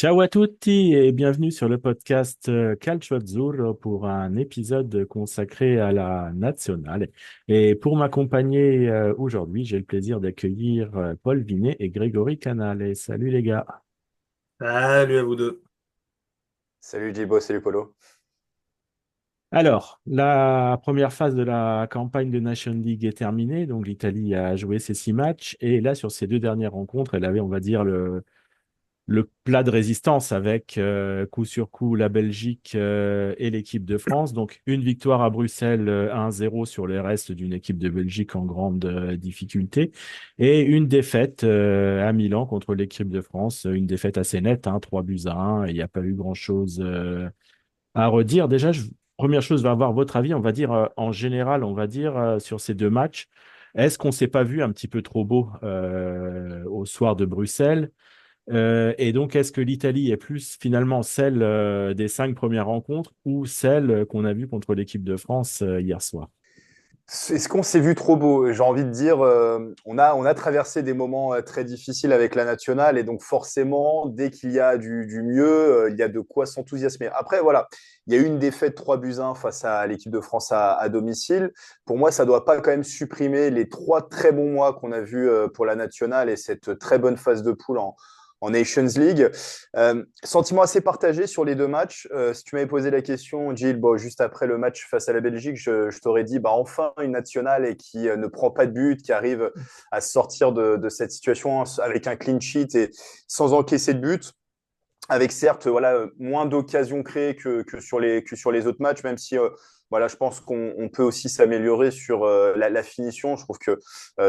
Ciao à tutti et bienvenue sur le podcast Calcio Azzurro pour un épisode consacré à la nationale. Et pour m'accompagner aujourd'hui, j'ai le plaisir d'accueillir Paul Vinet et Grégory Canale. Salut les gars. Salut à vous deux. Salut Jibo, salut Polo. Alors, la première phase de la campagne de Nation League est terminée. Donc l'Italie a joué ses 6 matchs et là, sur ces deux dernières rencontres, elle avait, on va dire, le plat de résistance avec coup sur coup la Belgique et l'équipe de France. Donc une victoire à Bruxelles 1-0 sur les restes d'une équipe de Belgique en grande difficulté et une défaite à Milan contre l'équipe de France, une défaite assez nette, 3-1. Il n'y a pas eu grand-chose à redire. Déjà, première chose, va avoir votre avis, on va dire en général, on va dire sur ces deux matchs. Est-ce qu'on s'est pas vu un petit peu trop beau au soir de Bruxelles? Et donc, est-ce que l'Italie est plus finalement celle des 5 premières rencontres ou celle qu'on a vue contre l'équipe de France hier soir? Est-ce qu'on s'est vu trop beau? J'ai envie de dire, on a traversé des moments très difficiles avec la nationale et donc forcément, dès qu'il y a du mieux, il y a de quoi s'enthousiasmer. Après, voilà, il y a eu une défaite 3-1 face à l'équipe de France à domicile. Pour moi, ça ne doit pas quand même supprimer les 3 très bons mois qu'on a vus pour la nationale et cette très bonne phase de poule en Nations League. Sentiment assez partagé sur les deux matchs. Si tu m'avais posé la question, Gilles, bon, juste après le match face à la Belgique, je t'aurais dit bah, enfin une nationale et qui ne prend pas de but, qui arrive à sortir de cette situation avec un clean sheet et sans encaisser de but. Avec certes voilà, moins d'occasions créées que sur les autres matchs, même si voilà, je pense qu'on peut aussi s'améliorer sur la finition. Je trouve que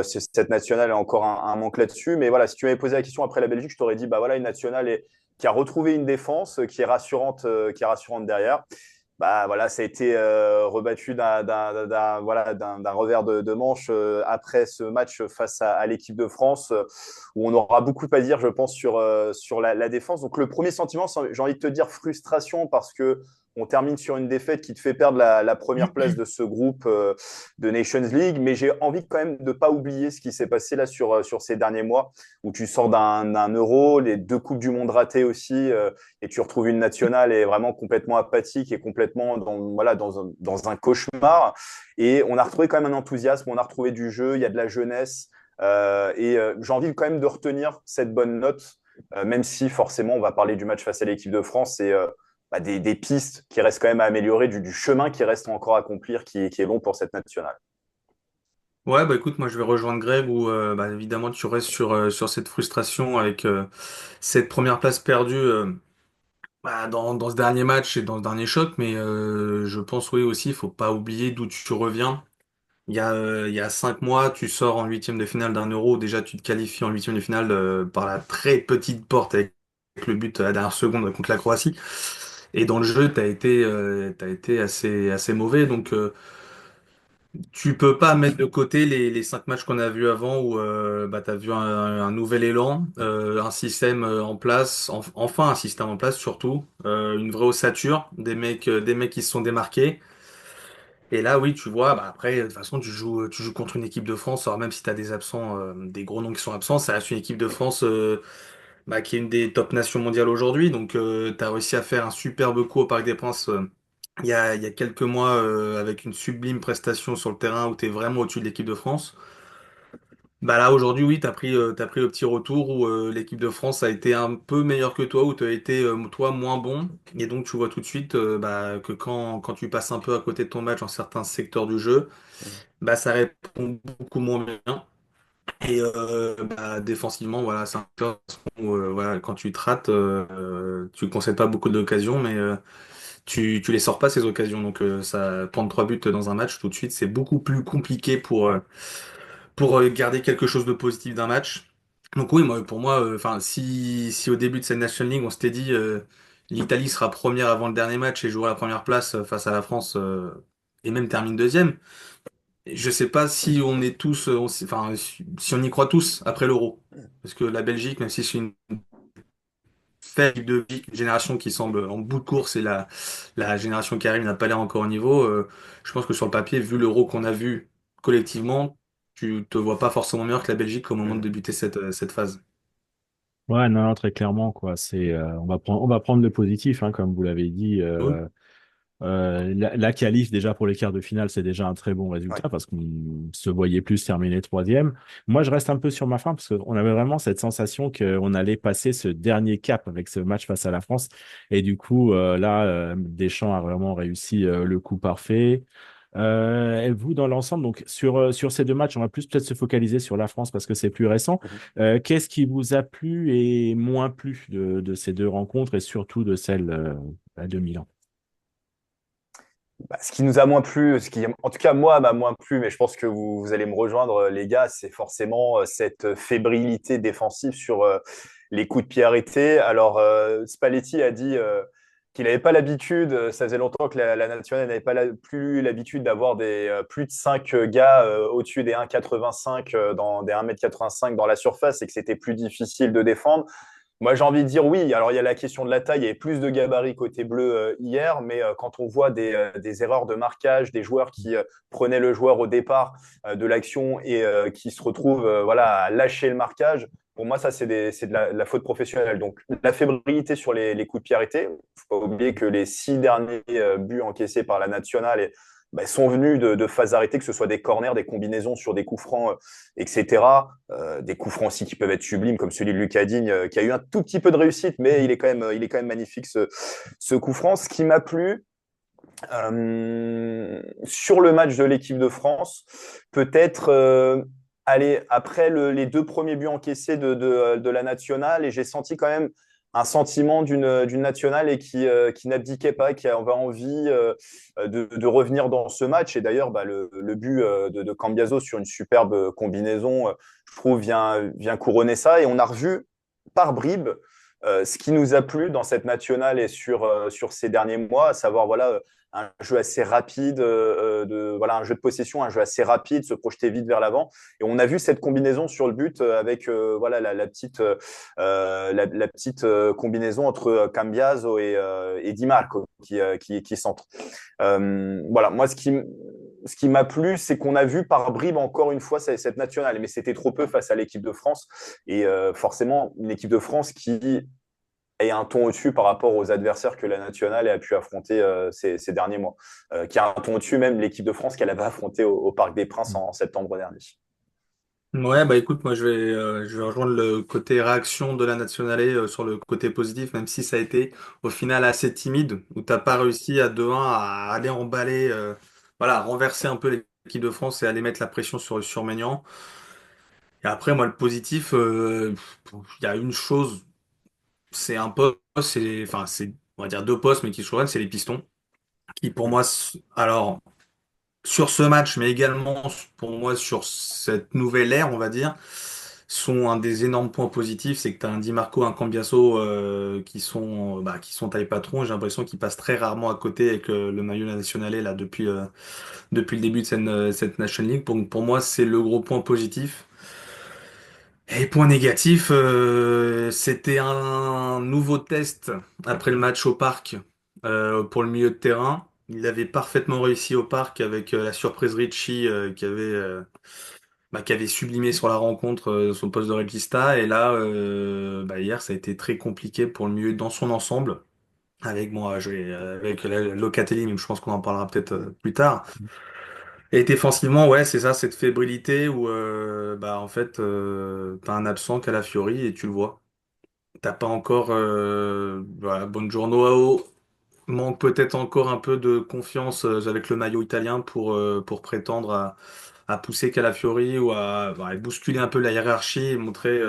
cette nationale a encore un manque là-dessus. Mais voilà, si tu m'avais posé la question après la Belgique, je t'aurais dit bah voilà, une nationale qui a retrouvé une défense qui est rassurante derrière. Bah voilà, ça a été rebattu d'un revers de manche après ce match face à l'équipe de France, où on aura beaucoup à dire, je pense, sur la défense. Donc le premier sentiment, j'ai envie de te dire frustration parce que on termine sur une défaite qui te fait perdre la première place de ce groupe de Nations League, mais j'ai envie quand même de ne pas oublier ce qui s'est passé là sur ces derniers mois, où tu sors d'un euro, les deux Coupes du Monde ratées aussi, et tu retrouves une nationale et vraiment complètement apathique et complètement voilà, dans un cauchemar. Et on a retrouvé quand même un enthousiasme, on a retrouvé du jeu, il y a de la jeunesse. J'ai envie quand même de retenir cette bonne note, même si forcément on va parler du match face à l'équipe de France et bah, des pistes qui restent quand même à améliorer, du chemin qui reste encore à accomplir, qui est long pour cette nationale. Ouais, bah écoute, moi je vais rejoindre Greg où bah, évidemment tu restes sur cette frustration avec cette première place perdue bah, dans ce dernier match et dans ce dernier choc, mais je pense oui aussi, il faut pas oublier d'où tu reviens. Il y a 5 mois, tu sors en huitième de finale d'un Euro, déjà tu te qualifies en huitième de finale par la très petite porte avec le but à la dernière seconde contre la Croatie. Et dans le jeu, t'as été assez mauvais, donc tu peux pas mettre de côté les 5 matchs qu'on a vus avant où bah, tu as vu un nouvel élan, un système en place, enfin un système en place surtout, une vraie ossature, des mecs qui se sont démarqués. Et là, oui, tu vois, bah, après, de toute façon, tu joues contre une équipe de France, alors même si tu as des absents, des gros noms qui sont absents, ça reste une équipe de France bah, qui est une des top nations mondiales aujourd'hui. Donc, tu as réussi à faire un superbe coup au Parc des Princes il y a quelques mois avec une sublime prestation sur le terrain où tu es vraiment au-dessus de l'équipe de France. Bah là, aujourd'hui, oui, t'as pris le petit retour où l'équipe de France a été un peu meilleure que toi, où tu as été, toi, moins bon. Et donc, tu vois tout de suite bah, que quand tu passes un peu à côté de ton match dans certains secteurs du jeu, bah, ça répond beaucoup moins bien. Et bah, défensivement, voilà, c'est un peu où, voilà, quand tu te rates, tu concèdes pas beaucoup d'occasions, mais tu les sors pas ces occasions. Donc ça, prendre 3 buts dans un match tout de suite, c'est beaucoup plus compliqué pour garder quelque chose de positif d'un match. Donc oui, moi, pour moi, enfin, si au début de cette National League, on s'était dit l'Italie sera première avant le dernier match et jouera la première place face à la France et même termine deuxième. Je sais pas si on est tous, enfin, si on y croit tous après l'Euro. Parce que la Belgique, même si c'est une faible de vie, une génération qui semble en bout de course et la génération qui arrive n'a pas l'air encore au niveau, je pense que sur le papier, vu l'Euro qu'on a vu collectivement, tu te vois pas forcément meilleur que la Belgique au moment de débuter cette phase. Ouais, non, non, très clairement, quoi. On va prendre le positif, hein, comme vous l'avez dit. Oui. La qualif déjà pour les quarts de finale, c'est déjà un très bon Ouais. résultat parce qu'on se voyait plus terminer troisième. Moi, je reste un peu sur ma faim parce qu'on avait vraiment cette sensation qu'on allait passer ce dernier cap avec ce match face à la France. Et du coup, là, Deschamps a vraiment réussi le coup parfait. Et vous, dans l'ensemble, donc sur ces deux matchs, on va plus peut-être se focaliser sur la France parce que c'est plus récent. Mhm. Qu'est-ce qui vous a plu et moins plu de ces deux rencontres et surtout de celle de Milan? Bah, ce qui nous a moins plu, en tout cas moi, m'a moins plu, mais je pense que vous allez me rejoindre, les gars, c'est forcément cette fébrilité défensive sur les coups de pied arrêtés. Alors, Spalletti a dit qu'il n'avait pas l'habitude, ça faisait longtemps que la nationale n'avait pas plus l'habitude d'avoir plus de 5 gars au-dessus des 1,85 dans des 1,85 m dans la surface et que c'était plus difficile de défendre. Moi, j'ai envie de dire oui. Alors, il y a la question de la taille. Il y avait plus de gabarits côté bleu hier, mais quand on voit des erreurs de marquage, des joueurs qui prenaient le joueur au départ de l'action et qui se retrouvent voilà, à lâcher le marquage, pour moi, ça, c'est de la faute professionnelle. Donc, la fébrilité sur les coups de pied arrêtés. Il ne faut pas oublier que les 6 derniers buts encaissés par la nationale bah, sont venus de phases arrêtées, que ce soit des corners, des combinaisons sur des coups francs, etc. Des coups francs aussi qui peuvent être sublimes, comme celui de Lucas Digne, qui a eu un tout petit peu de réussite, mais il est quand même magnifique ce coup franc. Ce qui m'a plu sur le match de l'équipe de France, peut-être aller après les deux premiers buts encaissés de la nationale, et j'ai senti quand même un sentiment d'une nationale et qui n'abdiquait pas, qui avait envie de revenir dans ce match. Et d'ailleurs, bah, le but de Cambiaso sur une superbe combinaison, je trouve, vient couronner ça. Et on a revu par bribes ce qui nous a plu dans cette nationale et sur ces derniers mois, à savoir voilà, un jeu assez rapide, voilà, un jeu de possession, un jeu assez rapide, se projeter vite vers l'avant. Et on a vu cette combinaison sur le but avec voilà, la petite combinaison entre Cambiaso et Di Marco qui centre. Voilà, moi, ce qui m'a plu, c'est qu'on a vu par bribes encore une fois cette nationale, mais c'était trop peu face à l'équipe de France. Et forcément, une équipe de France qui est un ton au-dessus par rapport aux adversaires que la nationale a pu affronter ces derniers mois, qui a un ton au-dessus même l'équipe de France qu'elle avait affrontée au Parc des Princes en septembre dernier. Ouais, bah écoute, moi je vais rejoindre le côté réaction de la nationale sur le côté positif, même si ça a été au final assez timide, où t'as pas réussi à 2-1 à aller emballer, voilà, renverser un peu l'équipe de France et aller mettre la pression sur Maignan. Et après, moi, le positif, il y a une chose, c'est un poste, enfin, c'est, on va dire deux postes, mais qui se rejoignent, c'est les pistons, qui pour moi, alors, sur ce match, mais également pour moi sur cette nouvelle ère, on va dire, sont un des énormes points positifs, c'est que tu as un Di Marco, un Cambiaso qui sont taille patron. J'ai l'impression qu'ils passent très rarement à côté avec le maillot national là depuis le début de cette Nation League. Pour moi, c'est le gros point positif. Et point négatif, c'était un nouveau test après le match au parc pour le milieu de terrain. Il avait parfaitement réussi au parc avec la surprise Richie qui avait sublimé sur la rencontre son poste de régista. Et là, hier, ça a été très compliqué pour le milieu dans son ensemble. Avec moi, avec Locatelli, mais je pense qu'on en parlera peut-être plus tard. Et défensivement, ouais, c'est ça, cette fébrilité où en fait t'as un absent Calafiori et tu le vois. T'as pas encore voilà, Buongiorno manque peut-être encore un peu de confiance avec le maillot italien pour prétendre à pousser Calafiori ou à bousculer un peu la hiérarchie et montrer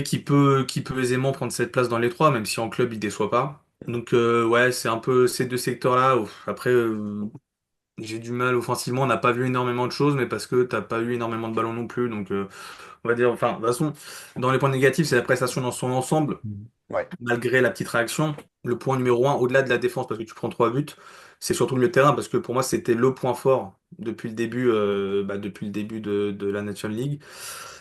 qu'il peut aisément prendre cette place dans les trois, même si en club il déçoit pas. Donc ouais, c'est un peu ces deux secteurs-là. Ouf. Après, j'ai du mal offensivement, on n'a pas vu énormément de choses, mais parce que t'as pas eu énormément de ballons non plus. Donc on va dire, enfin, de toute façon, dans les points négatifs, c'est la prestation dans son ensemble, Ouais. malgré la petite réaction. Le point numéro un, au-delà de la défense, parce que tu prends trois buts, c'est surtout le milieu de terrain, parce que pour moi, c'était le point fort depuis le début de la National League,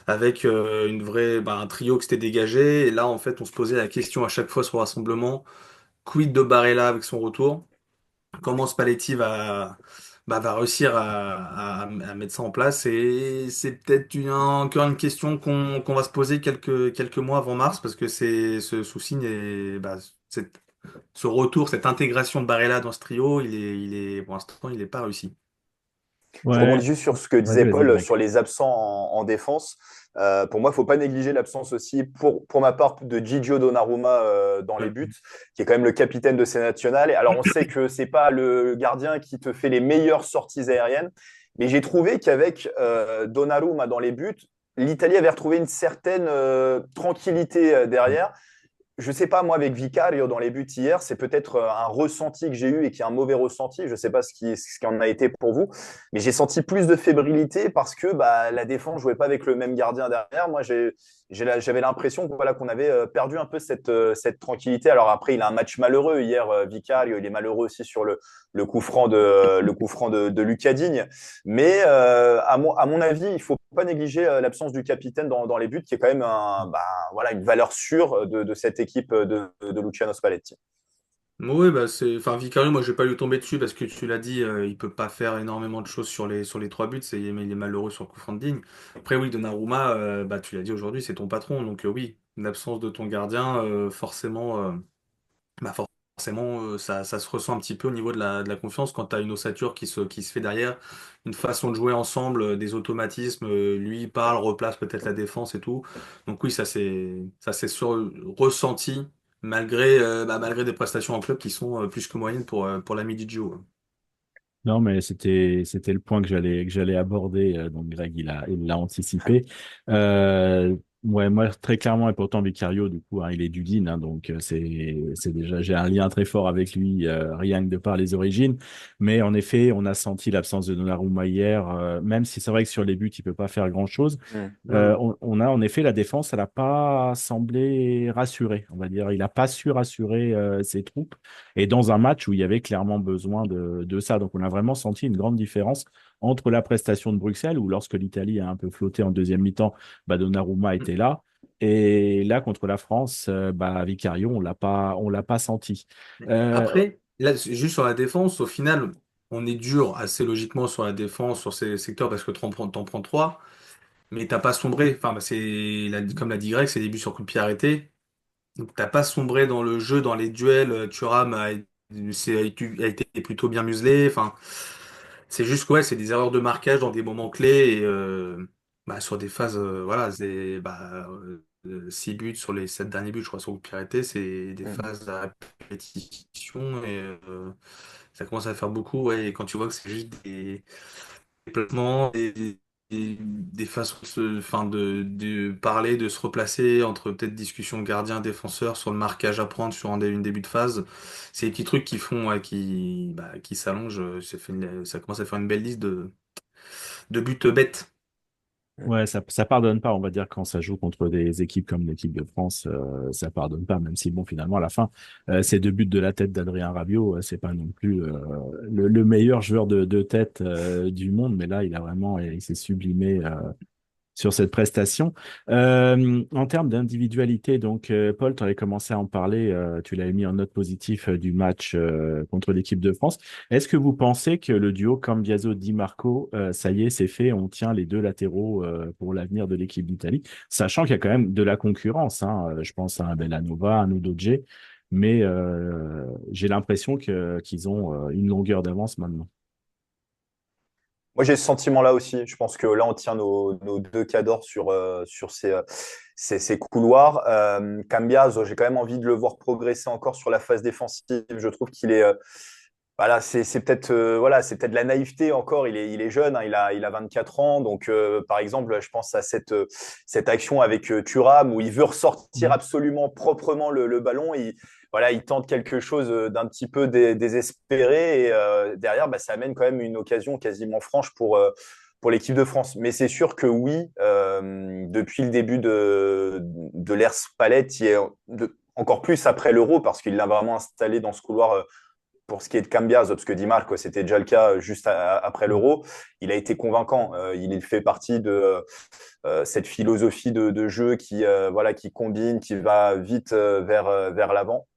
avec un trio qui s'était dégagé. Et là, en fait, on se posait la question à chaque fois sur le rassemblement, quid de Barella avec son retour? Comment Spalletti va réussir à mettre ça en place. Et c'est peut-être encore une question qu'on va se poser quelques mois avant mars, parce que c'est ce souci, ce retour, cette intégration de Barella dans ce trio, pour l'instant, il n'est pas réussi. Je Ouais, rebondis juste sur ce que vas-y, disait vas-y, Paul Greg. sur les absents en défense. Pour moi, il ne faut pas négliger l'absence aussi, pour ma part, de Gigio Donnarumma dans les Ouais. buts, qui est quand même le capitaine de ces nationales. Et alors, on sait que ce n'est pas le gardien qui te fait les meilleures sorties aériennes, mais j'ai trouvé qu'avec Donnarumma dans les buts, l'Italie avait retrouvé une certaine tranquillité derrière. Je sais pas, moi, avec Vicario dans les buts hier, c'est peut-être un ressenti que j'ai eu et qui est un mauvais ressenti. Je sais pas ce qui en a été pour vous, mais j'ai senti plus de fébrilité parce que bah, la défense jouait pas avec le même gardien derrière. Moi, j'avais l'impression voilà, qu'on avait perdu un peu cette tranquillité. Alors après, il a un match malheureux hier, Vicario. Il est malheureux aussi sur le coup franc de Lucas Digne. Mais à mon avis, il faut pas négliger l'absence du capitaine dans les buts, qui est quand même voilà, une valeur sûre de cette équipe de Luciano Spalletti. Oui, enfin, Vicario, moi, je vais pas lui tomber dessus parce que tu l'as dit, il peut pas faire énormément de choses sur les trois buts, mais il est malheureux sur le coup franc de Digne. Après, oui, Donnarumma, tu l'as dit aujourd'hui, c'est ton patron, donc oui, l'absence de ton gardien, bah, forcément, ça se ressent un petit peu au niveau de la confiance quand tu as une ossature qui se fait derrière, une façon de jouer ensemble, des automatismes, lui il parle, replace peut-être la défense et tout. Donc oui, ça c'est ressenti malgré des prestations en club qui sont plus que moyennes pour l'ami Gio. Non, mais c'était le point que j'allais aborder. Donc Greg, il l'a anticipé. Ouais, moi très clairement et pourtant Vicario, du coup, hein, il est du Digne, hein, donc c'est déjà j'ai un lien très fort avec lui, rien que de par les origines. Mais en effet, on a senti l'absence de Donnarumma hier, même si c'est vrai que sur les buts, il peut pas faire grand-chose. Mm. On a en effet la défense, elle n'a pas semblé rassurée, on va dire. Il n'a pas su rassurer ses troupes. Et dans un match où il y avait clairement besoin de ça. Donc on a vraiment senti une grande différence entre la prestation de Bruxelles, où lorsque l'Italie a un peu flotté en deuxième mi-temps, bah, Donnarumma était là. Et là, contre la France, Vicario, on l'a pas senti. Euh, Après, là, juste sur la défense, au final, on est dur assez logiquement sur la défense, sur ces secteurs, parce que t'en prends trois, mais t'as pas sombré. Enfin, comme l'a dit Greg, c'est des buts sur coup de pied arrêté. Donc t'as pas sombré dans le jeu, dans les duels. Thuram a été plutôt bien muselé. Enfin, c'est juste que ouais, c'est des erreurs de marquage dans des moments clés et sur des phases, voilà, 6 buts sur les 7 derniers buts, je crois, sur le Piraté, c'est des Mm. phases à répétition et ça commence à faire beaucoup. Ouais, et quand tu vois que c'est juste des déplacements, des façons de parler, de se replacer entre peut-être discussion gardien-défenseur sur le marquage à prendre sur une début de phase. C'est des petits trucs qui font, ouais, qui s'allongent. Ça commence à faire une belle liste de buts bêtes. Ouais, ça pardonne pas, on va dire, quand ça joue contre des équipes comme l'équipe de France, ça pardonne pas, même si, bon, finalement, à la fin, ces deux buts de la tête d'Adrien Rabiot, c'est pas non plus le meilleur joueur de tête du monde, mais là, il s'est sublimé sur cette prestation. En termes d'individualité, donc Paul, tu avais commencé à en parler, tu l'avais mis en note positive du match contre l'équipe de France. Est-ce que vous pensez que le duo Cambiaso-Di Marco, ça y est, c'est fait, on tient les deux latéraux pour l'avenir de l'équipe d'Italie, sachant qu'il y a quand même de la concurrence, hein, je pense à un Bellanova, un Udogie, mais j'ai l'impression qu'ils ont une longueur d'avance maintenant. Moi, j'ai ce sentiment-là aussi. Je pense que là, on tient nos deux cadors sur ces couloirs. Cambiaso, j'ai quand même envie de le voir progresser encore sur la phase défensive. Je trouve qu'il est, voilà, c'est peut-être voilà, c'est peut-être la naïveté encore. Il est jeune, hein, il a 24 ans. Donc, par exemple, je pense à cette action avec Thuram où il veut ressortir Mhm. absolument proprement le ballon. Voilà, il tente quelque chose d'un petit peu désespéré et derrière, ça amène quand même une occasion quasiment franche pour l'équipe de France. Mais c'est sûr que oui, depuis le début de l'ère Spalletti, encore plus après l'Euro, parce qu'il l'a vraiment installé dans ce couloir pour ce qui est de Cambias, parce que Di Marco, c'était déjà le cas juste après l'Euro, il a été convaincant. Il fait partie de cette philosophie de jeu qui, voilà, qui combine, qui va vite vers l'avant.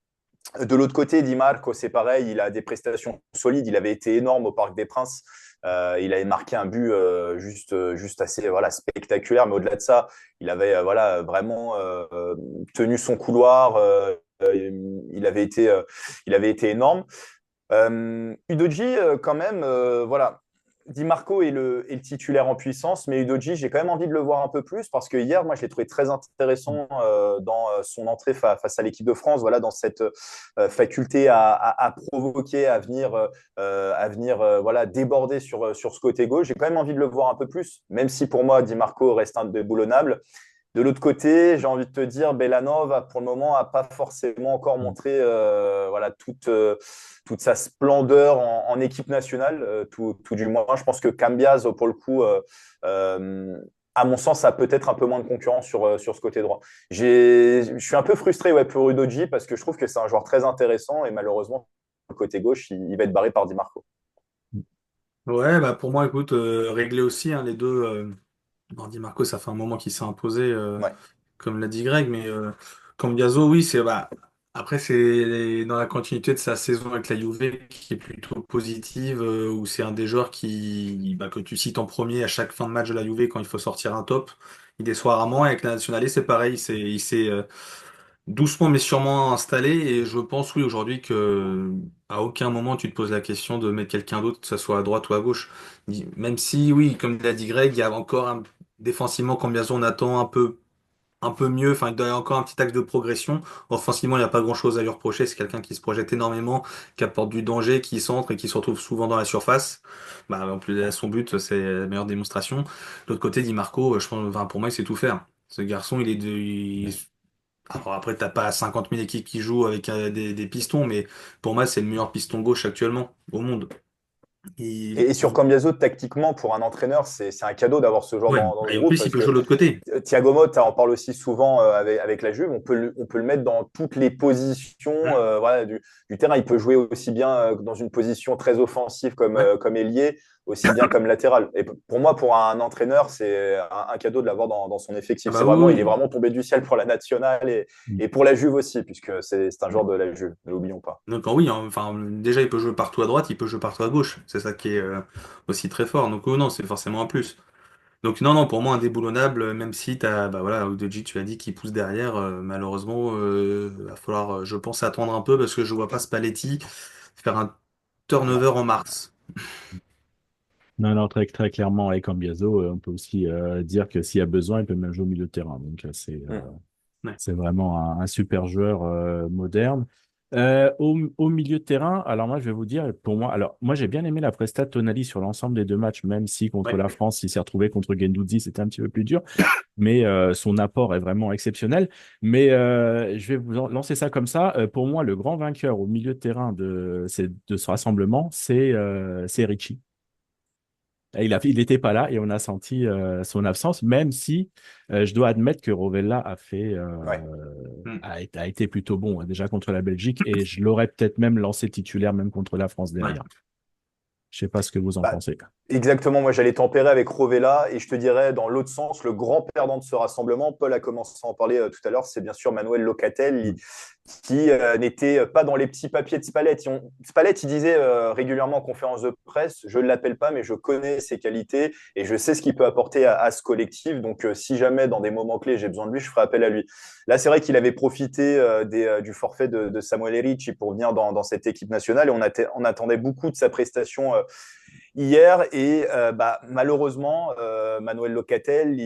De l'autre côté, Di Marco, c'est pareil, il a des prestations solides. Il avait été énorme au Parc des Princes. Il avait marqué un but juste assez voilà, spectaculaire, mais au-delà de ça, il avait voilà, vraiment tenu son couloir. Il avait été énorme. Udoji, quand même, voilà. Di Marco est le titulaire en puissance, mais Udoji, j'ai quand même envie de le voir un peu plus parce que hier, moi, je l'ai trouvé très intéressant dans son entrée face à l'équipe de France, voilà, dans cette faculté à provoquer, à venir voilà, déborder sur ce côté gauche. J'ai quand même envie de le voir un peu plus, même si pour moi, Di Marco reste indéboulonnable. De l'autre côté, j'ai envie de te dire, Belanova, pour le moment, n'a pas forcément encore montré voilà, toute sa splendeur en équipe nationale, tout du moins. Je pense que Cambiaso, pour le coup, à mon sens, a peut-être un peu moins de concurrence sur ce côté droit. Je suis un peu frustré ouais, pour Udoji parce que je trouve que c'est un joueur très intéressant et malheureusement, le côté gauche, il va être barré par Di Marco. Ouais, bah pour moi, écoute, réglé aussi, hein, les deux. Di Marco, ça fait un moment qu'il s'est imposé, Ouais. comme l'a dit Greg, mais Cambiaso, oui, c'est bah, après c'est dans la continuité de sa saison avec la Juve qui est plutôt positive, où c'est un des joueurs qui bah, que tu cites en premier à chaque fin de match de la Juve quand il faut sortir un top. Il déçoit rarement. Et avec la Nationale, c'est pareil, il s'est doucement mais sûrement installé et je pense oui aujourd'hui que à aucun moment tu te poses la question de mettre quelqu'un d'autre, que ce soit à droite ou à gauche. Même si oui, comme l'a dit Greg, il y a encore défensivement Cambiaso on attend un peu mieux, enfin il doit y avoir encore un petit axe de progression. Offensivement, il n'y a pas grand-chose à lui reprocher, c'est quelqu'un qui se projette énormément, qui apporte du danger, qui centre et qui se retrouve souvent dans la surface. Bah, en plus de son but, c'est la meilleure démonstration. De l'autre côté, Di Marco, je pense, enfin, pour moi, il sait tout faire. Ce garçon, alors après, t'as pas 50 000 équipes qui jouent avec des pistons, mais pour moi, c'est le meilleur piston gauche actuellement au monde. Et sur Cambiaso, tactiquement, pour un entraîneur, c'est un cadeau d'avoir ce joueur Ouais, dans ce et en groupe plus, il parce peut jouer que de l'autre côté. Thiago Motta en parle aussi souvent avec la Juve. On peut le mettre dans toutes les positions Hum, voilà, du terrain. Il peut jouer aussi bien dans une position très offensive Ouais, comme ailier, aussi bien comme latéral. Et pour moi, pour un entraîneur, c'est un cadeau de l'avoir dans son ah effectif. bah C'est vraiment, il est oui, oui. vraiment tombé du ciel pour la nationale et pour la Juve aussi, puisque c'est un joueur de la Juve, ne l'oublions pas. Donc oui, hein, enfin déjà il peut jouer partout à droite, il peut jouer partout à gauche. C'est ça qui est aussi très fort. Donc non, c'est forcément un plus. Donc non, non, pour moi indéboulonnable, même si t'as bah voilà, Udogie, tu l'as dit, qui pousse derrière, malheureusement, va falloir, je pense, attendre un peu parce que je vois pas Spalletti faire un turnover Non. en mars. Non, non, très, très clairement, avec Cambiaso, on peut aussi dire que s'il y a besoin, il peut même jouer au milieu de terrain. Donc, Mm. Ouais. c'est vraiment un super joueur moderne. Au milieu de terrain, alors moi, je vais vous dire, pour moi, alors moi, j'ai bien aimé la presta de Tonali sur l'ensemble des deux matchs, même si contre Ouais. la France, il s'est retrouvé contre Guendouzi, c'était un petit peu plus dur. Mais son apport est vraiment exceptionnel. Mais je vais vous lancer ça comme ça. Pour moi, le grand vainqueur au milieu de terrain de ce rassemblement, c'est Ricci. Il n'était pas là et on a senti son absence, même si je dois admettre que Rovella Ouais. Hmm. a été plutôt bon, hein, déjà contre la Belgique, et je l'aurais peut-être même lancé titulaire même contre la France Ouais. derrière. Je sais pas ce que vous en Bah, pensez. exactement, moi j'allais tempérer avec Rovella et je te dirais dans l'autre sens, le grand perdant de ce rassemblement, Paul a commencé à en parler tout à l'heure, c'est bien sûr Manuel Locatelli Mm. qui n'était pas dans les petits papiers de Spalletti. Spalletti il disait régulièrement en conférence de presse, je ne l'appelle pas mais je connais ses qualités et je sais ce qu'il peut apporter à ce collectif. Donc si jamais dans des moments clés j'ai besoin de lui, je ferai appel à lui. Là c'est vrai qu'il avait profité du forfait de Samuel Erici pour venir dans cette équipe nationale et on attendait beaucoup de sa prestation hier et bah, malheureusement Manuel Locatel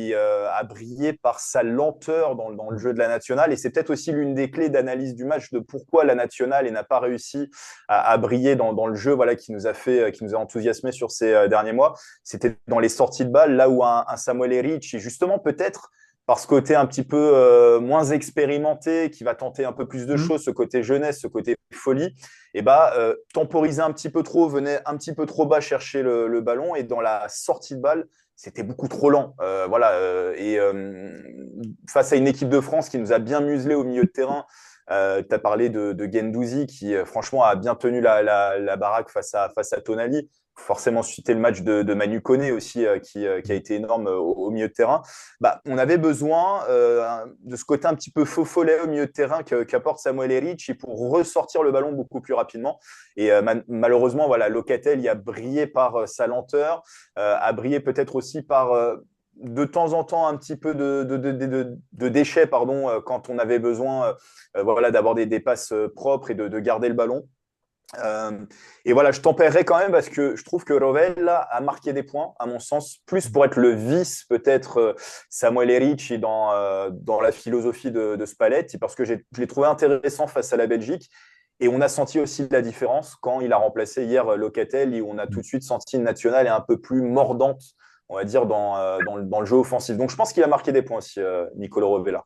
a brillé par sa lenteur dans le jeu de la nationale et c'est peut-être aussi l'une des clés d'analyse du match de pourquoi la nationale n'a pas réussi à briller dans le jeu voilà, qui nous a enthousiasmé sur ces derniers mois. C'était dans les sorties de balle là où un Samuel Eric justement peut-être par ce côté un petit peu moins expérimenté, qui va tenter un peu plus de Hmm. choses, ce côté jeunesse, ce côté folie, et bah, temporiser un petit peu trop, venait un petit peu trop bas chercher le ballon et dans la sortie de balle, c'était beaucoup trop lent. Voilà, face à une équipe de France qui nous a bien muselé au milieu de terrain, tu as parlé de Guendouzi qui, franchement, a bien tenu la baraque face à Tonali. forcément citer le match de Manu Koné aussi, qui a été énorme au milieu de terrain. Bah, on avait besoin de ce côté un petit peu faux follet au milieu de terrain qu'apporte Samuel Eric pour ressortir le ballon beaucoup plus rapidement. Et malheureusement, voilà, Locatelli a brillé par sa lenteur, a brillé peut-être aussi par de temps en temps un petit peu de déchets, pardon, quand on avait besoin voilà, d'avoir des passes propres et de garder le ballon. Euh, et voilà, je tempérerai quand même parce que je trouve que Rovella a marqué des points, à mon sens, plus pour être le vice, peut-être Samuel Eric dans la philosophie de Spalletti, parce que je l'ai trouvé intéressant face à la Belgique. Et on a senti aussi la différence quand il a remplacé hier Locatelli, où on a tout de suite senti une nationale est un peu plus mordante, on va dire, dans le jeu offensif. Donc je pense qu'il a marqué des points aussi, Nicolo Rovella.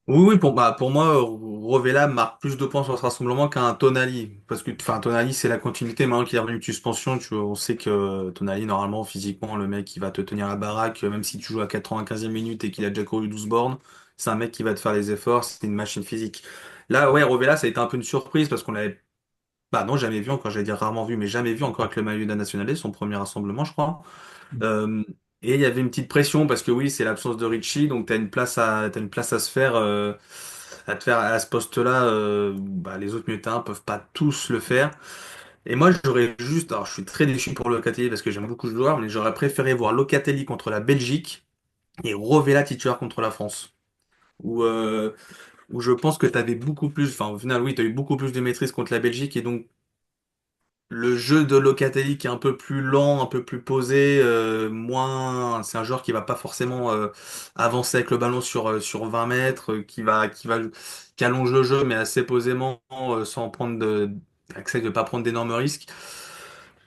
Oui, oui, pour moi, Rovella marque plus de points sur ce rassemblement qu'un Tonali. Parce que, enfin, Tonali, c'est la continuité. Maintenant qu'il est revenu de suspension, on sait que Tonali, normalement, physiquement, le mec, il va te tenir la baraque, même si tu joues à 95e minute et qu'il a déjà couru 12 bornes. C'est un mec qui va te faire les efforts, c'est une machine physique. Là, ouais, Rovella, ça a été un peu une surprise parce qu'on l'avait, bah non, jamais vu encore, j'allais dire rarement vu, mais jamais vu encore avec le maillot de la nationale, son premier rassemblement, je crois. Euh, et il y avait une petite pression parce que oui, c'est l'absence de Richie, donc t'as une place à se faire, à te faire à ce poste-là. Bah, les autres milieux de terrain peuvent pas tous le faire. Et moi, j'aurais juste, alors je suis très déçu pour Locatelli parce que j'aime beaucoup ce joueur, mais j'aurais préféré voir Locatelli contre la Belgique et Rovella titulaire contre la France. Où, où je pense que t'avais beaucoup plus, enfin au final, oui, t'as eu beaucoup plus de maîtrise contre la Belgique et donc le jeu de Locatelli qui est un peu plus lent, un peu plus posé, c'est un joueur qui va pas forcément avancer avec le ballon sur 20 mètres, qui allonge le jeu mais assez posément, sans prendre accès de pas prendre d'énormes risques.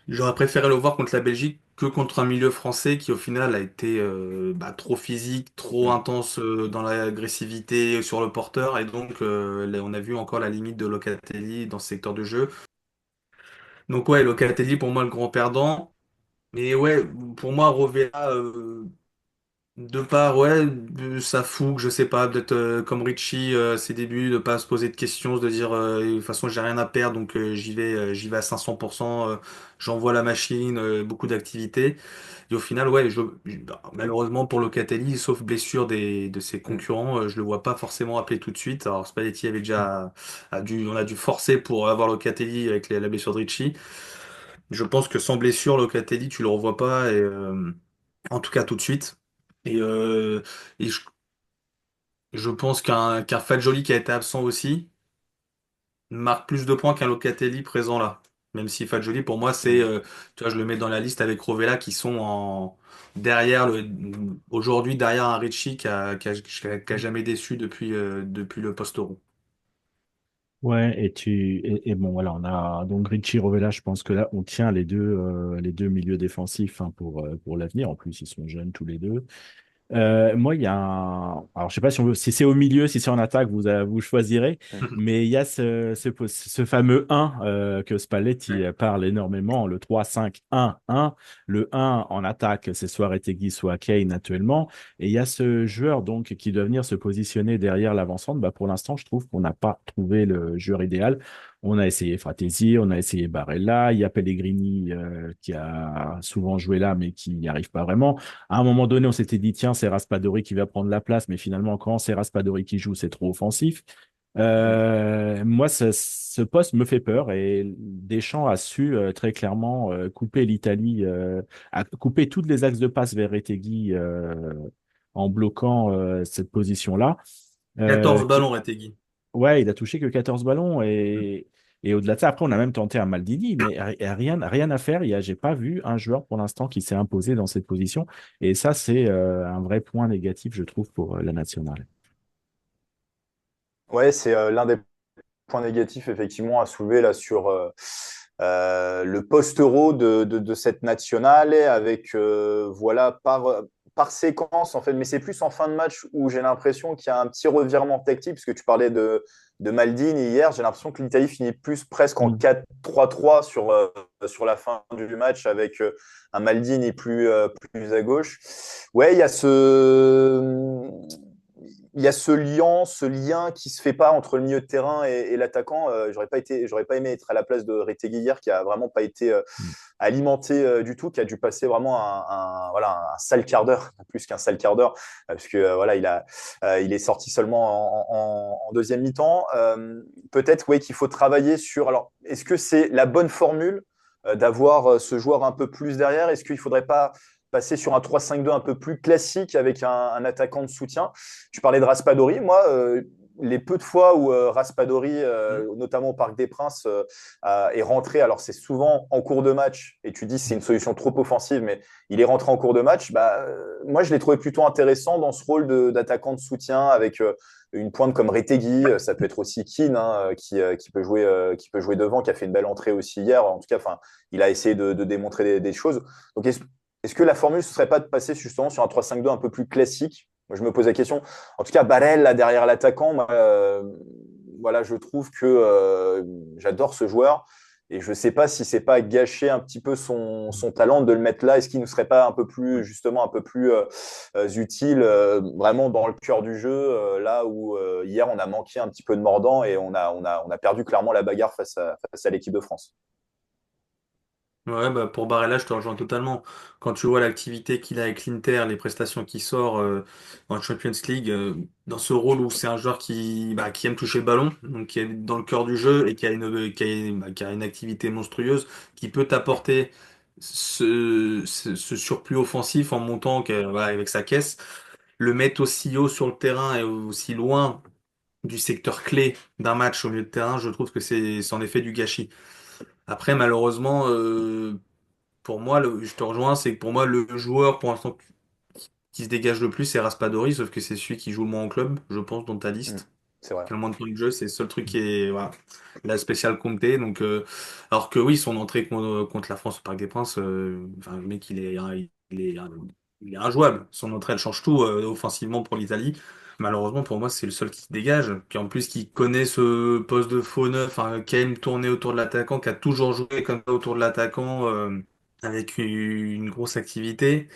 J'aurais préféré le voir contre la Belgique que contre un milieu français qui au final a été trop physique, trop Mm. intense dans l'agressivité sur le porteur et donc là, on a vu encore la limite de Locatelli dans ce secteur de jeu. Donc ouais, Locatelli pour moi le grand perdant. Mais ouais, pour moi Rovella, de part ouais, de sa fougue, je sais pas, d'être comme Richie à ses débuts, de pas se poser de questions, de dire de toute façon j'ai rien à perdre donc j'y vais à 500%, j'envoie la machine, beaucoup d'activité. Et au final ouais, malheureusement pour Locatelli, sauf blessure de ses Mm. concurrents, je le vois pas forcément appelé tout de suite. Alors Spalletti avait déjà on a dû forcer pour avoir Locatelli avec la blessure de Richie. Je pense que sans blessure, Locatelli, tu le revois pas, en tout cas tout de suite. Et, euh, et je pense qu'un Fagioli qui a été absent aussi marque plus de points qu'un Locatelli présent là. Même si Fagioli, pour moi, Mm. tu vois, je le mets dans la liste avec Rovella qui sont derrière aujourd'hui derrière un Ricci qui a jamais déçu depuis le post-Euro. Ouais, et bon, voilà, on a donc Richie Rovella, je pense que là, on tient les deux milieux défensifs hein, pour l'avenir. En plus, ils sont jeunes tous les deux. Moi, il y a un. Alors, je sais pas si c'est au milieu, si c'est en attaque, vous choisirez. Mais il y a ce fameux 1 que Spalletti parle énormément, le 3-5-1-1. Le 1 en attaque, c'est soit Retegui, soit Kane actuellement. Et il y a ce joueur donc qui doit venir se positionner derrière l'avant-centre. Bah, pour l'instant, je trouve qu'on n'a pas trouvé le joueur idéal. On a essayé Fratesi, on a essayé Barella, il y a Pellegrini qui a souvent joué là, mais qui n'y arrive pas vraiment. À un moment donné, on s'était dit, tiens, c'est Raspadori qui va prendre la place, mais finalement, quand c'est Raspadori qui joue, c'est trop offensif. Mm. Moi, ce poste me fait peur et Deschamps a su très clairement couper l'Italie, a coupé tous les axes de passe vers Retegui en bloquant cette position-là. 14 Qui, ballons, Retegui. ouais, il a touché que 14 ballons et au-delà de ça, après, on a même tenté un Maldini, mais rien à faire. J'ai pas vu un joueur pour l'instant qui s'est imposé dans cette position. Et ça, c'est un vrai point négatif, je trouve, pour la nationale. Ouais, c'est l'un des points négatifs effectivement à soulever là sur le post-euro de cette nationale avec voilà par séquence en fait, mais c'est plus en fin de match où j'ai l'impression qu'il y a un petit revirement tactique parce que tu parlais de Maldini hier, j'ai l'impression que l'Italie finit plus presque en Mm. 4-3-3 sur la fin du match avec un Maldini plus à gauche. Ouais, il y a ce lien qui se fait pas entre le milieu de terrain et l'attaquant. J'aurais pas aimé être à la place de Retegui hier, qui a vraiment pas été alimenté du tout, qui a dû passer vraiment voilà, un sale quart d'heure, plus qu'un sale quart d'heure, parce que voilà, il est sorti seulement en deuxième mi-temps. Peut-être ouais, qu'il faut travailler sur. Alors, est-ce que c'est la bonne formule d'avoir ce joueur un peu plus derrière? Est-ce qu'il ne faudrait pas passer sur un 3-5-2 un peu plus classique avec un attaquant de soutien? Tu parlais de Raspadori. Moi, les peu de fois où Raspadori, notamment au Parc des Princes, est rentré, alors c'est souvent en cours de match, et tu dis c'est une solution trop offensive, mais il est rentré en cours de match, bah, moi je l'ai trouvé plutôt intéressant dans ce rôle d'attaquant de soutien avec une pointe comme Retegui, ça peut être aussi Keane qui peut jouer devant, qui a fait une belle entrée aussi hier. En tout cas, enfin, il a essayé de démontrer des choses. Donc, est-ce que la formule, ce serait pas de passer justement sur un 3-5-2 un peu plus classique? Moi, je me pose la question. En tout cas, Barrel, là, derrière l'attaquant, voilà, je trouve que j'adore ce joueur. Et je ne sais pas si c'est pas gâcher un petit peu son talent de le mettre là. Est-ce qu'il ne serait pas un peu plus, justement, un peu plus utile, vraiment dans le cœur du jeu, là où hier on a manqué un petit peu de mordant et on a perdu clairement la bagarre face à l'équipe de France. Ouais, bah pour Barella, je te rejoins totalement. Quand tu vois l'activité qu'il a avec l'Inter, les prestations qu'il sort en Champions League, dans ce rôle où c'est un joueur qui aime toucher le ballon, donc qui est dans le cœur du jeu et qui a une activité monstrueuse, qui peut t'apporter ce surplus offensif en montant voilà, avec sa caisse, le mettre aussi haut sur le terrain et aussi loin du secteur clé d'un match au milieu de terrain, je trouve que c'est en effet du gâchis. Après, malheureusement, pour moi, je te rejoins, c'est que pour moi, le joueur pour l'instant qui se dégage le plus, c'est Raspadori, sauf que c'est celui qui joue le moins en club, je pense, dans ta Mm, liste. c'est vrai. Qui a le moins de temps de jeu, c'est le seul truc qui est voilà, la spéciale Comté. Donc, alors que oui, son entrée contre la France au Parc des Princes, enfin, le mec, il est injouable. Son entrée, elle change tout offensivement pour l'Italie. Malheureusement, pour moi, c'est le seul qui se dégage. Puis en plus, qui connaît ce poste de faux neuf, hein, qui aime tourner autour de l'attaquant, qui a toujours joué comme ça autour de l'attaquant, avec une grosse activité.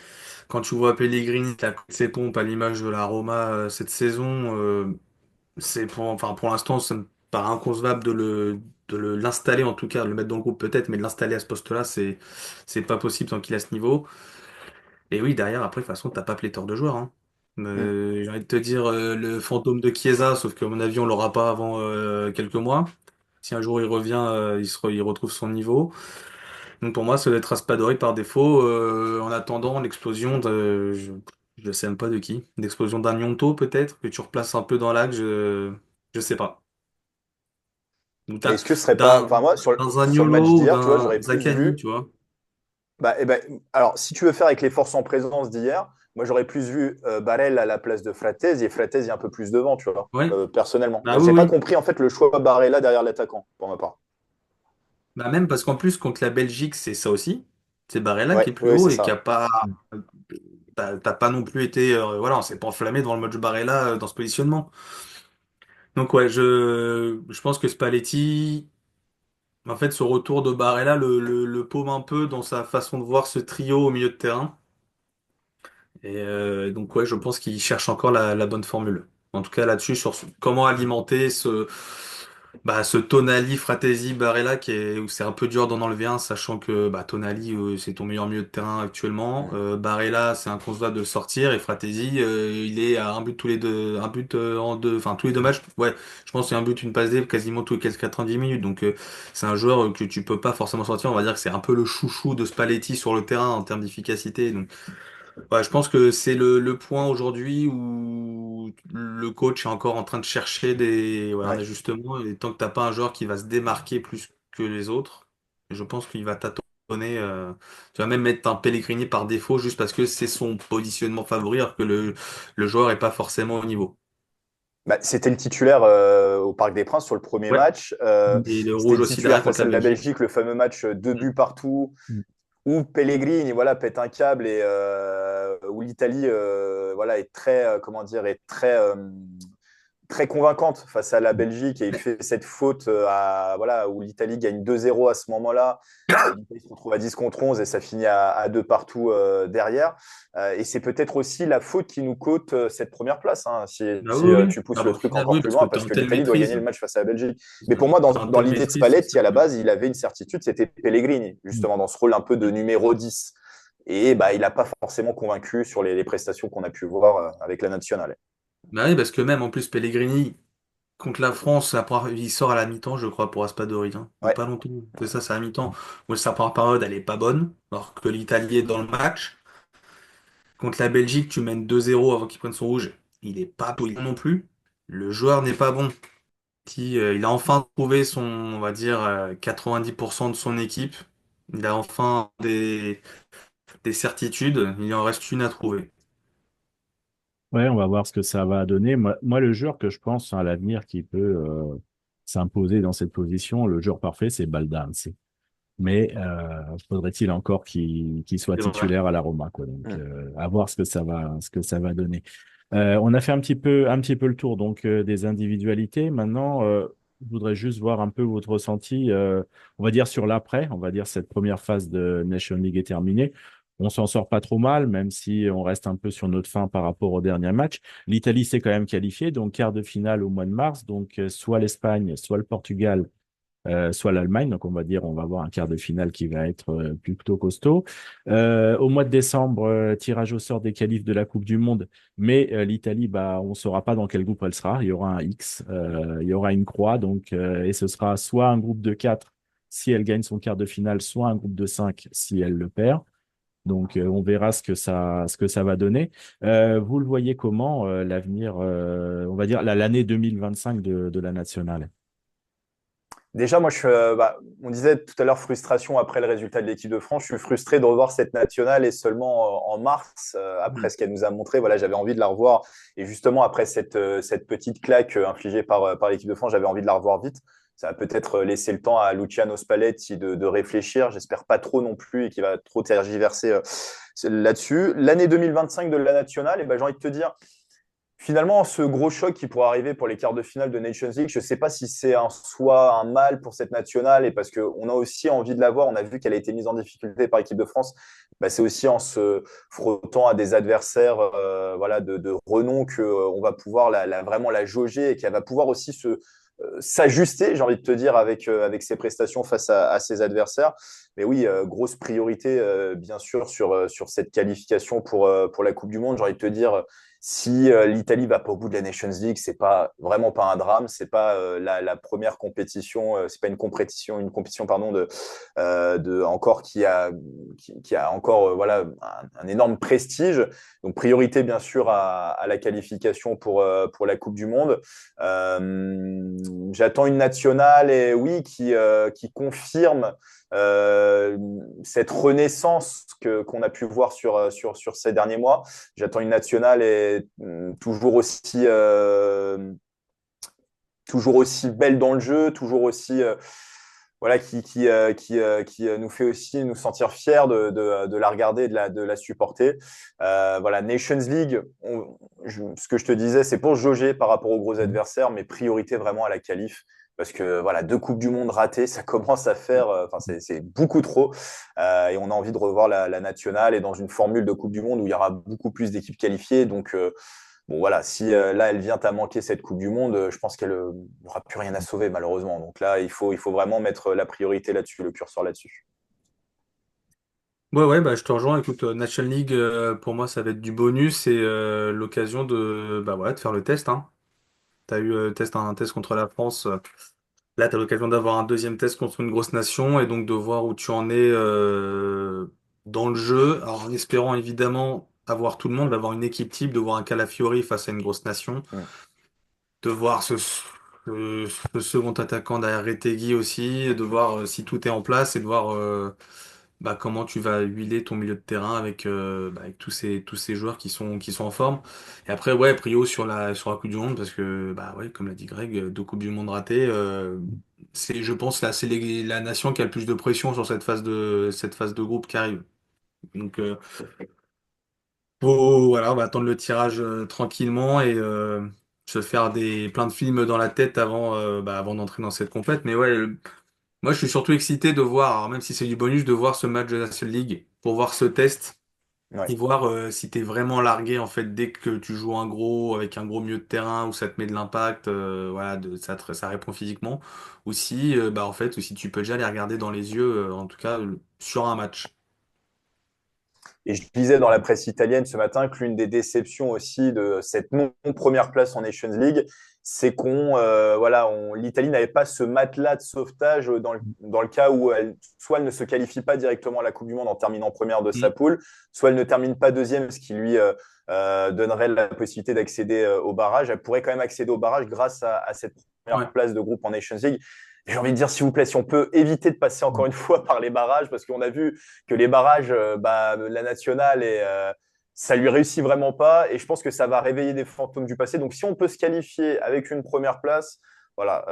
Quand tu vois Pellegrini qui a coupé ses pompes à l'image de la Roma cette saison, enfin, pour l'instant, ça me paraît inconcevable l'installer, en tout cas, de le mettre dans le groupe peut-être, mais de l'installer à ce poste-là, c'est pas possible tant qu'il est à ce niveau. Et oui, derrière, après, de toute façon, t'as pas pléthore de joueurs, hein. Mm. J'ai envie de te dire le fantôme de Chiesa, sauf qu'à mon avis, on l'aura pas avant quelques mois. Si un jour il revient, il retrouve son niveau. Donc pour moi, ça doit être Raspadori par défaut. En attendant l'explosion je sais même pas de qui. L'explosion d'un Gnonto peut-être, que tu replaces un peu dans l'axe, je sais pas. Ou Mais est-ce que ce serait pas. Enfin, moi, d'un sur le match Zaniolo ou d'hier, tu vois, d'un j'aurais plus Zaccagni, vu. tu vois. Alors, si tu veux faire avec les forces en présence d'hier, moi, j'aurais plus vu Barella à la place de Fratesi et Fratesi un peu plus devant, tu vois, Ouais. personnellement. Bah Moi, oui, j'ai pas oui. compris, en fait, le choix Barella derrière l'attaquant, pour ma part. Bah même parce qu'en plus, contre la Belgique, c'est ça aussi. C'est Barella qui est Ouais, plus ouais, haut c'est et qui a ça. pas. T'as pas non plus été. Voilà, on s'est pas enflammé devant le match Barella dans ce positionnement. Donc ouais, je pense que Spalletti. En fait, ce retour de Barella le paume un peu dans sa façon de voir ce trio au milieu de terrain. Et donc, ouais, je pense qu'il cherche encore la bonne formule. En tout cas, là-dessus, sur comment alimenter ce Tonali, Fratesi, Barella, où c'est un peu dur d'en enlever un, sachant que Tonali, c'est ton meilleur milieu de terrain actuellement. Mm. Barella, c'est inconcevable de le sortir. Et Fratesi, il est à un but tous les deux, un but en deux, enfin tous les deux matchs. Ouais, je pense que c'est un but, une passe D quasiment tous les 90 minutes. Donc, c'est un joueur que tu peux pas forcément sortir. On va dire que c'est un peu le chouchou de Spalletti sur le terrain en termes d'efficacité. Donc, ouais, je pense que c'est le point aujourd'hui où le coach est encore en train de chercher un Ouais. ajustement. Et tant que t'as pas un joueur qui va se démarquer plus que les autres, je pense qu'il va tâtonner. Tu vas même mettre un Pellegrini par défaut juste parce que c'est son positionnement favori, alors que le joueur est pas forcément au niveau. C'était le titulaire au Parc des Princes sur le premier Ouais. match. Et le C'était rouge le aussi titulaire derrière face contre à la la Belgique. Belgique, le fameux match deux Mm. buts partout, Mm. où Pellegrini voilà, pète un câble et où l'Italie voilà, est très, comment dire, est très, très convaincante face à la Belgique et il fait cette faute voilà, où l'Italie gagne 2-0 à ce moment-là. L'Italie se retrouve à 10 contre 11 et ça finit à 2 partout derrière. Et c'est peut-être aussi la faute qui nous coûte cette première place, hein, Ah oui, oui. tu Ah pousses bah, le au truc final, encore oui, plus parce que loin t'es parce en que telle l'Italie doit gagner le maîtrise. match face à la Belgique. Mais pour moi, T'es en dans telle l'idée de maîtrise, c'est Spalletti, ça à la qui. base, il avait une certitude, c'était Pellegrini, justement dans ce rôle un peu de numéro 10. Et bah, il n'a pas forcément convaincu sur les prestations qu'on a pu voir avec la nationale. Bah oui, parce que même en plus, Pellegrini, contre la France, il sort à la mi-temps, je crois, pour Raspadori. Hein. Il n'y a Ouais. pas longtemps. C'est ça, c'est à la mi-temps. Où sa première période, elle est pas bonne, alors que l'Italie est dans le match. Contre la Belgique, tu mènes 2-0 avant qu'il prenne son rouge. Il est pas brillant non plus. Le joueur n'est pas bon. Il a enfin trouvé son, on va dire, 90% de son équipe. Il a enfin des certitudes. Il en reste une à trouver. Ouais, on va voir ce que ça va donner. Moi, le joueur que je pense à l'avenir qui peut s'imposer dans cette position, le joueur parfait, c'est Baldanzi. Mais faudrait-il encore qu'il soit C'est vrai. titulaire à la Roma, quoi. Donc, Mm. à voir ce que ça va donner. On a fait un petit peu le tour donc des individualités. Maintenant, je voudrais juste voir un peu votre ressenti, on va dire sur l'après. On va dire cette première phase de Nation League est terminée. On s'en sort pas trop mal, même si on reste un peu sur notre faim par rapport au dernier match. L'Italie s'est quand même qualifiée, donc quart de finale au mois de mars. Donc, soit l'Espagne, soit le Portugal soit l'Allemagne. Donc, on va dire, on va avoir un quart de finale qui va être plutôt costaud. Au mois de décembre, tirage au sort des qualifs de la Coupe du Monde. Mais l'Italie, bah, on ne saura pas dans quel groupe elle sera. Il y aura un X, il y aura une croix. Donc, et ce sera soit un groupe de 4 si elle gagne son quart de finale, soit un groupe de 5 si elle le perd. Donc, on verra ce que ça va donner. Vous le voyez comment, l'avenir, on va dire, l'année 2025 de la nationale? Déjà, moi, on disait tout à l'heure frustration après le résultat de l'équipe de France. Je suis frustré de revoir cette nationale et seulement en mars, après ce qu'elle nous a montré. Voilà, j'avais envie de la revoir. Et justement, après cette petite claque infligée par l'équipe de France, j'avais envie de la revoir vite. Ça va peut-être laisser le temps à Luciano Spalletti de réfléchir. J'espère pas trop non plus et qu'il va trop tergiverser là-dessus. L'année 2025 de la nationale, et ben, j'ai envie de te dire, finalement, ce gros choc qui pourrait arriver pour les quarts de finale de Nations League, je ne sais pas si c'est en soi un mal pour cette nationale et parce qu'on a aussi envie de la voir. On a vu qu'elle a été mise en difficulté par l'équipe de France. Bah, c'est aussi en se frottant à des adversaires voilà, de renom qu'on va pouvoir vraiment la jauger et qu'elle va pouvoir aussi s'ajuster, j'ai envie de te dire, avec ses prestations face à ses adversaires. Mais oui, grosse priorité, bien sûr, sur cette qualification pour la Coupe du Monde. J'ai envie de te dire, si l'Italie va pas au bout de la Nations League, c'est pas vraiment pas un drame. C'est pas la première compétition, c'est pas une compétition pardon de encore qui a encore voilà un énorme prestige. Donc priorité bien sûr à la qualification pour la Coupe du Monde. J'attends une nationale et oui qui confirme euh, cette renaissance qu'on a pu voir sur ces derniers mois. J'attends une nationale et toujours aussi belle dans le jeu, toujours aussi voilà qui nous fait aussi nous sentir fiers de la regarder, de la supporter. Voilà, Nations League, ce que je te disais, c'est pour jauger par rapport aux gros adversaires, mais priorité vraiment à la qualif. Parce que voilà, deux Coupes du Monde ratées, ça commence à faire, enfin c'est beaucoup trop. Et on a envie de revoir la nationale et dans une formule de Coupe du Monde où il y aura beaucoup plus d'équipes qualifiées. Donc bon, voilà, si là, elle vient à manquer cette Coupe du Monde, je pense qu'elle n'aura plus rien à sauver, malheureusement. Donc là, il faut vraiment mettre la priorité là-dessus, le curseur là-dessus. Ouais, ouais, bah, je te rejoins. Écoute, National League, pour moi, ça va être du bonus et l'occasion bah, voilà, de faire le test. Hein. Tu as eu un test contre la France. Là, tu as l'occasion d'avoir un deuxième test contre une grosse nation et donc de voir où tu en es dans le jeu. Alors, en espérant évidemment avoir tout le monde, d'avoir une équipe type, de voir un Calafiori face à une grosse nation, Mm. de voir ce second attaquant derrière Retegui aussi, de voir si tout est en place et de voir bah, comment tu vas huiler ton milieu de terrain avec, bah, avec tous ces joueurs qui sont en forme. Et après, ouais, Prio sur la Coupe du Monde, parce que, bah, ouais, comme l'a dit Greg, deux Coupes du Monde ratées, c'est, je pense, là, c'est la nation qui a le plus de pression sur cette phase de groupe qui arrive. Donc, voilà, on va attendre le tirage tranquillement et se faire plein de films dans la tête avant d'entrer dans cette compète. Mais ouais, moi je suis surtout excité de voir, alors même si c'est du bonus, de voir ce match de la National League pour voir ce test Ouais. et voir si t'es vraiment largué en fait dès que tu joues un gros avec un gros milieu de terrain où ça te met de l'impact, voilà, ça répond physiquement, ou si en fait ou si tu peux déjà les regarder dans les yeux, en tout cas sur un match. Et je disais dans la presse italienne ce matin que l'une des déceptions aussi de cette non-première place en Nations League, c'est l'Italie n'avait pas ce matelas de sauvetage dans le cas où soit elle ne se qualifie pas directement à la Coupe du Monde en terminant première de sa Mm. poule, soit elle ne termine pas deuxième, ce qui lui donnerait la possibilité d'accéder au barrage. Elle pourrait quand même accéder au barrage grâce à cette Ouais. première place de groupe en Nations League. J'ai envie de dire, s'il vous plaît, si on peut éviter de passer encore une fois par les barrages, parce qu'on a vu que les barrages, la nationale, ça lui réussit vraiment pas. Et je pense que ça va réveiller des fantômes du passé. Donc, si on peut se qualifier avec une première place, voilà,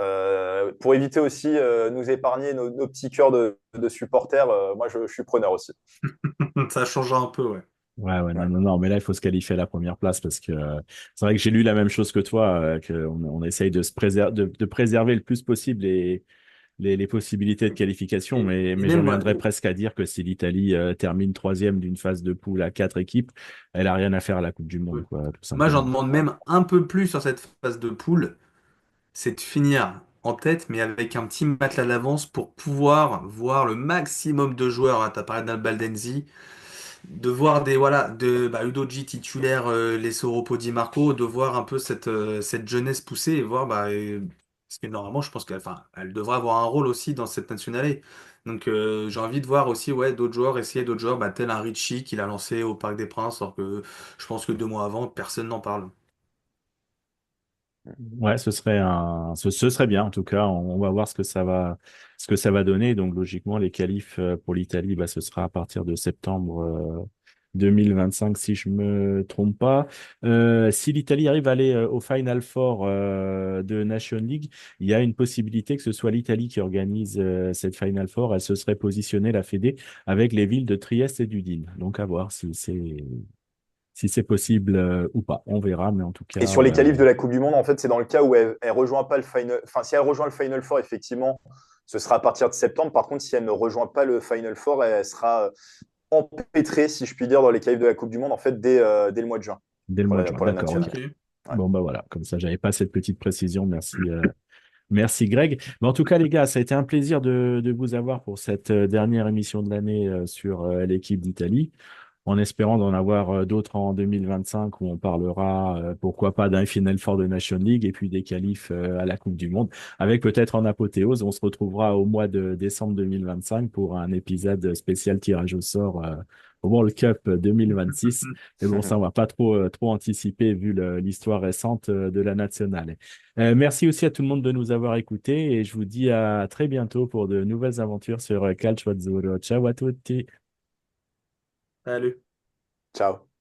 pour éviter aussi nous épargner nos petits cœurs de supporters, moi, je suis preneur aussi. Ça changera un peu, ouais. Ouais, ouais, non, Ouais. non, non, mais là, il faut se qualifier à la première place parce que c'est vrai que j'ai lu la même chose que toi, qu'on essaye de de préserver le plus possible les possibilités de qualification, Et mais même j'en moi, viendrais presque à dire que si l'Italie termine troisième d'une phase de poule à quatre équipes, elle a rien à faire à la Coupe du Monde, quoi, tout moi j'en simplement. demande même un peu plus sur cette phase de poule, c'est de finir en tête, mais avec un petit matelas d'avance pour pouvoir voir le maximum de joueurs. Tu as parlé d'Albaldenzi, de voir Udogie titulaire, les Soropo Di Marco, de voir un peu cette jeunesse pousser et voir parce que normalement je pense elle devrait avoir un rôle aussi dans cette nationale. Donc j'ai envie de voir aussi ouais d'autres joueurs essayer d'autres joueurs, tel un Ricci qu'il a lancé au Parc des Princes, alors que je pense que 2 mois avant personne n'en parle. Ouais, ce serait bien en tout cas. On va voir ce que ça va donner. Donc logiquement, les qualifs pour l'Italie, bah, ce sera à partir de septembre 2025, si je me trompe pas. Si l'Italie arrive à aller au Final Four de Nation League, il y a une possibilité que ce soit l'Italie qui organise cette Final Four. Elle se serait positionnée, la Fédé, avec les villes de Trieste et d'Udine. Donc à voir si c'est possible ou pas. On verra, mais en tout Et cas. sur les qualifs de la Coupe du Monde, en fait, c'est dans le cas où elle rejoint pas le Final. Enfin, si elle rejoint le Final Four, effectivement, ce sera à partir de septembre. Par contre, si elle ne rejoint pas le Final Four, elle sera empêtrée, si je puis dire, dans les qualifs de la Coupe du Monde, en fait, dès le mois de juin Dès le mois de juin, pour la d'accord, ok. nationale. Ok. Ouais. Bon, bah voilà, comme ça, j'avais pas cette petite précision. Merci, merci Greg. Mais en tout cas, les gars, ça a été un plaisir de vous avoir pour cette dernière émission de l'année sur l'équipe d'Italie, en espérant d'en avoir d'autres en 2025 où on parlera, pourquoi pas, d'un Final Four de Nation League et puis des qualifs à la Coupe du Monde, avec peut-être en apothéose. On se retrouvera au mois de décembre 2025 pour un épisode spécial tirage au sort au World Cup 2026. Mais bon, ça, on va pas trop anticiper vu l'histoire récente de la nationale. Merci aussi à tout le monde de nous avoir écoutés et je vous dis à très bientôt pour de nouvelles aventures sur Calcio Azzurro. Ciao à tutti! Salut. Ciao.